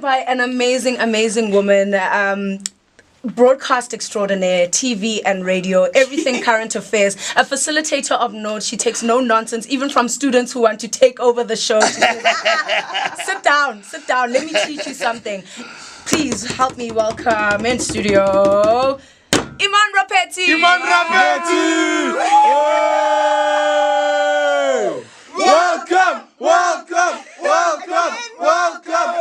by an amazing, amazing woman. Broadcast extraordinaire, TV and radio, everything current affairs, a facilitator of note. She takes no nonsense, even from students who want to take over the show. She says, sit down, let me teach you something. Please help me welcome in studio, Iman Rappetti. Iman Rappetti! Hey! Welcome, welcome, welcome, welcome,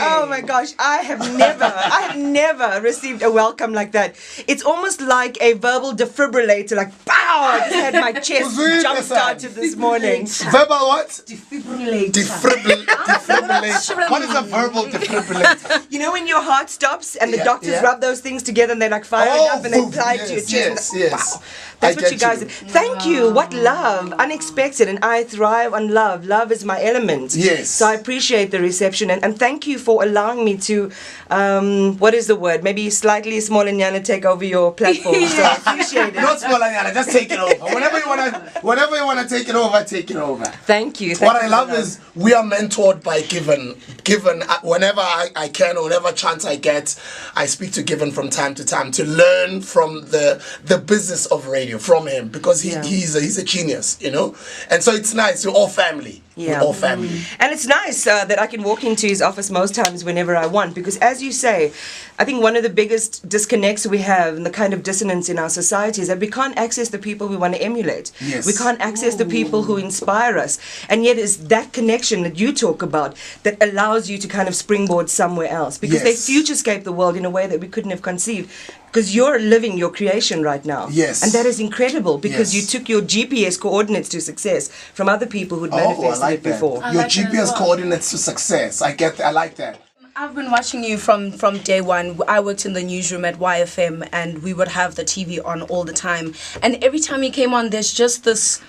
Oh my gosh, I have never received a welcome like that. It's almost like a verbal defibrillator, like pow! I just had my chest jump started this morning. Verbal what? Defibrillator. Defibrillator. What is a verbal defibrillator? You know when your heart stops and the doctors rub those things together and they like fire it up and they apply it to your chest. Yes. Wow. That's what you guys did. Thank you. What love. Unexpected. And I thrive on love. Love is my element. Yes. So I appreciate the reception. And thank you for allowing me to, what is the word? Maybe slightly smaller Nyana take over your platform. So I appreciate it. Not smaller Nyana, just take it over. Whenever you wanna take it over, take it over. Thank you. What I love is we are mentored by Given. Whenever I can, or whenever chance I get, I speak to Given from time to time to learn from the business of radio from him, because he's a genius, you know. And so it's nice. We're all family. Yeah. We're all family. And it's nice that I can walk into his office most times whenever I want, because as you say, I think one of the biggest disconnects we have and the kind of dissonance in our society is that we can't access the people we want to emulate. Yes. We can't access the people who inspire us. And yet it's that connection that you talk about that allows you to kind of springboard somewhere else, because they futurescape the world in a way that we couldn't have conceived. Because you're living your creation right now. Yes. And that is incredible, because you took your GPS coordinates to success from other people who'd manifested it before. Your GPS coordinates to success. I like that. I've been watching you from day one. I worked in the newsroom at YFM and we would have the TV on all the time. And every time you came on, there's just this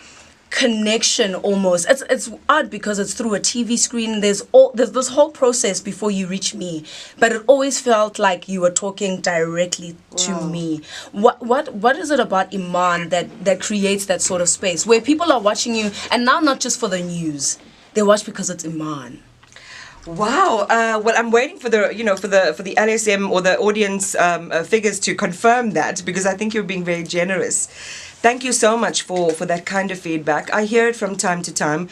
connection almost. It's odd because it's through a TV screen. There's this whole process before you reach me, but it always felt like you were talking directly to me. What is it about Iman that creates that sort of space where people are watching you, and now not just for the news, they watch because it's Iman? Wow. Well, I'm waiting for the LSM or the audience figures to confirm that, because I think you're being very generous. Thank you so much for that kind of feedback. I hear it from time to time.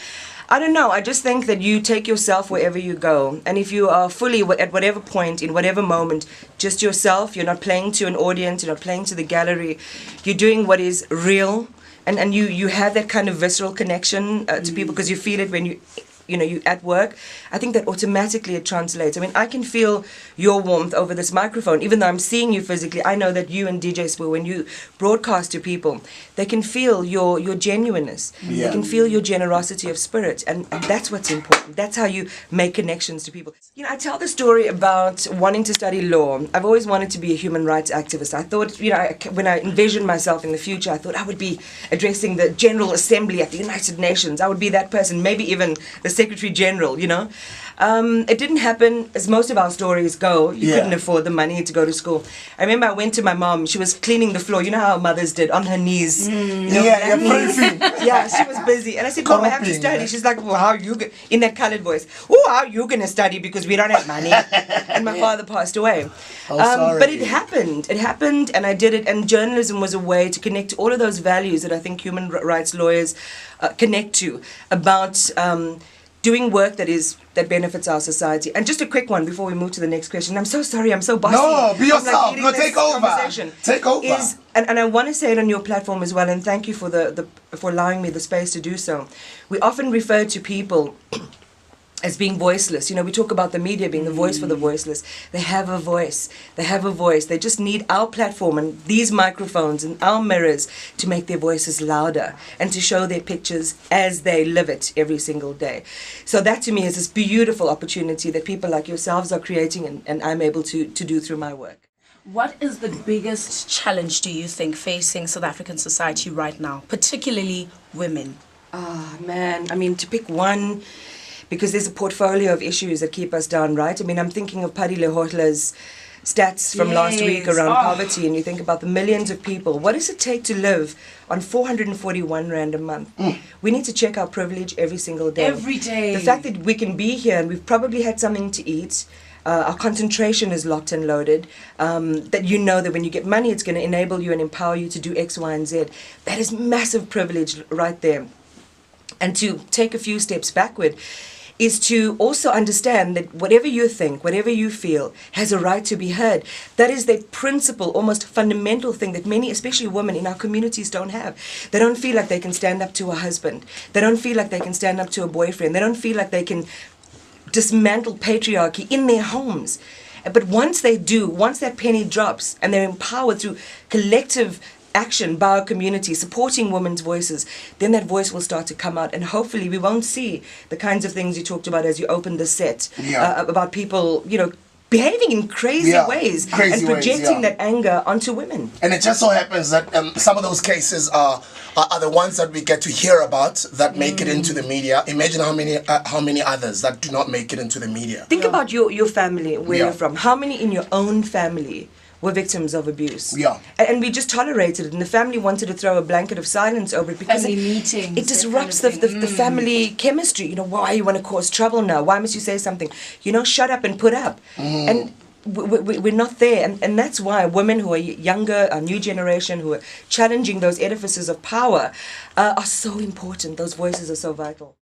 I don't know. I just think that you take yourself wherever you go. And if you are fully, at whatever point, in whatever moment, just yourself, you're not playing to an audience, you're not playing to the gallery, you're doing what is real. And you have that kind of visceral connection to people, because you feel it when you at work. I think that automatically it translates. I mean, I can feel your warmth over this microphone. Even though I'm seeing you physically, I know that you and DJ Spoo, when you broadcast to people, they can feel your genuineness. Yeah. They can feel your generosity of spirit. And that's what's important. That's how you make connections to people. You know, I tell the story about wanting to study law. I've always wanted to be a human rights activist. I thought, when I envisioned myself in the future, I thought I would be addressing the General Assembly at the United Nations. I would be that person, maybe even the Secretary General, It didn't happen, as most of our stories go. You couldn't afford the money to go to school. I remember I went to my mom. She was cleaning the floor. You know how our mothers did, on her knees. Yeah, she was busy. And I said, Mom, I have to study. She's like, well, how are you in that colored voice? Oh, how are you going to study, because we don't have money? And my father passed away. Sorry. But it happened. It happened, and I did it. And journalism was a way to connect to all of those values that I think human rights lawyers connect to, about doing work that benefits our society. And just a quick one before we move to the next question. I'm so sorry, I'm so bossy. No, be yourself. No, take over. Take over. And I want to say it on your platform as well, and thank you for for allowing me the space to do so. We often refer to people as being voiceless. We talk about the media being the voice for the voiceless. They have a voice. They have a voice. They just need our platform and these microphones and our mirrors to make their voices louder and to show their pictures as they live it every single day. So that to me is this beautiful opportunity that people like yourselves are creating, and I'm able to do through my work. What is the biggest challenge, do you think, facing South African society right now, particularly women? Man, I mean, to pick one, because there's a portfolio of issues that keep us down, right? I mean, I'm thinking of Paddy Lehotla's stats from last week Yes. around Oh. poverty, and you think about the millions of people. What does it take to live on 441 Rand a month? We need to check our privilege every single day. Every day. The fact that we can be here and we've probably had something to eat, our concentration is locked and loaded, that you know that when you get money, it's going to enable you and empower you to do X, Y, and Z. That is massive privilege right there. And to take a few steps backward is to also understand that whatever you think, whatever you feel, has a right to be heard. That is the principle, almost fundamental thing that many, especially women in our communities, don't have. They don't feel like they can stand up to a husband. They don't feel like they can stand up to a boyfriend. They don't feel like they can dismantle patriarchy in their homes. But once they do, once that penny drops and they're empowered through collective action by our community, supporting women's voices, then that voice will start to come out, and hopefully we won't see the kinds of things you talked about as you opened the set, about people, behaving in crazy ways and projecting that anger onto women. And it just so happens that some of those cases are the ones that we get to hear about that make it into the media. Imagine how many others that do not make it into the media. Think about your family, where you're from. How many in your own family were victims of abuse? Yeah. And we just tolerated it, and the family wanted to throw a blanket of silence over it because Family meetings, it disrupts that kind of the family chemistry. Why you want to cause trouble now? Why must you say something? Shut up and put up. And we're not there. And that's why women who are younger, our new generation, who are challenging those edifices of power, are so important. Those voices are so vital.